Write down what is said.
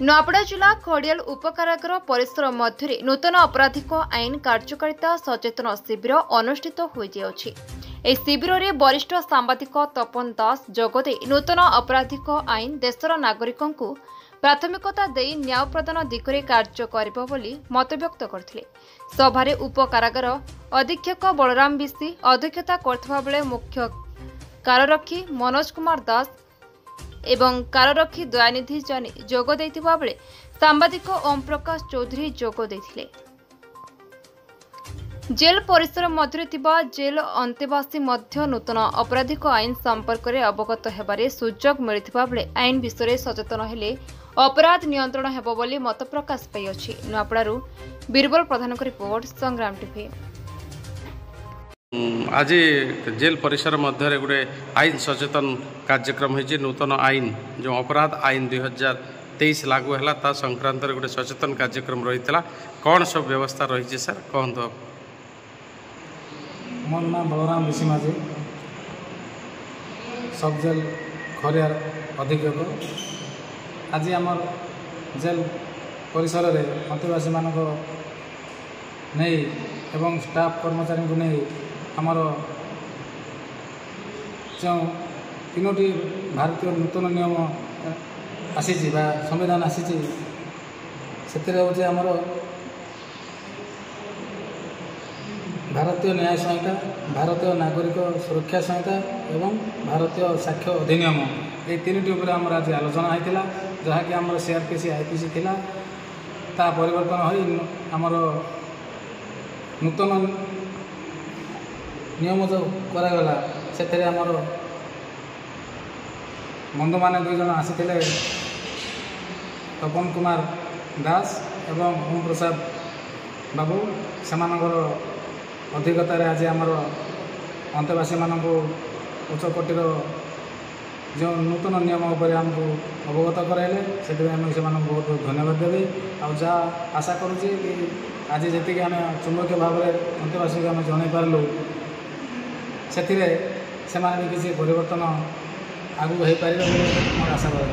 नूआपड़ा जिला खड़ियाल उपकारागार परिसर मध्य नूतन आपराधिक आईन कार्यकारिता सचेतन शिविर अनुष्ठित होइछि। ए शिविर में वरिष्ठ सांबादिक तपन दास जोगदे नूतन आपराधिक आईन देशर नागरिकों को प्राथमिकता दे न्याय प्रदान दिगरे कार्य करिबो बोली मतव्यक्त करथिले। सभारे उपकारागार अधीक्षक बलराम बिसी अध्यक्षता करथिबा बेले मुख्य काररक्षी मनोज कुमार दास एवं काररक्षी दयानिधि जानी जोग देथिबा बेले सांबादिक ओम प्रकाश चौधरी जोग देथिले। जेल परिसर मध्य थिबा जेल अंतेवासी मध्य नूतन आपराधिक आईन संपर्क में अवगत हेबारे सुजोग मिलिथिबा बेले आईन विषय सचेतन हेले अपराध नियंत्रण हेबो बोली मत प्रकाश पाइछि। नुआपड़ारू बीरबल प्रधान रिपोर्ट संग्राम टीवी। आज जेल परिसर मध्य गोटे आईन सचेतन कार्यक्रम है। नूतन आईन जो अपराध आईन 2023 लागू है ता संक्रांत गोटे सचेतन कार्यक्रम रही है। कौन सब व्यवस्था रही सर कहतु। मोर नाम बलराम बिसी माझी, सब जेल खड़ियाल अधीक्षक। आज आमर जेल परिसर में अंतेवासी मानक नहीं एवं स्टाफ कर्मचारी को नहीं आमर जो तीनोटी भारतीय नूतन नियम आसी संविधान आसी से आमर भारतीय न्याय संहिता, भारतीय नागरिक सुरक्षा संहिता एवं भारतीय साक्ष्य अधिनियम ये तीनटी उपर आमर आज आलोचना होता जहाँकि आमर सीआरपीसी आईपीसी थिला ता परिवर्तन हो आमर नूतन नियम जो करागला से आमर बंधु मैंने दुई जन आसी तपन कुमार दास एवं ओम प्रसाद बाबू से अधिकतार आज आमर अंतेवासी मानक उच्च कोटिर जो नूतन नियम उपर आमको अवगत कराइले से बहुत बहुत धन्यवाद देवी। आ जहाँ आशा करुँचे कि आज जी आम चुंबकीय भाव में अंतेवासी को आम जन पार्लु से भी किसी परिवर्तन आगू हो पारे मोर आशा कर।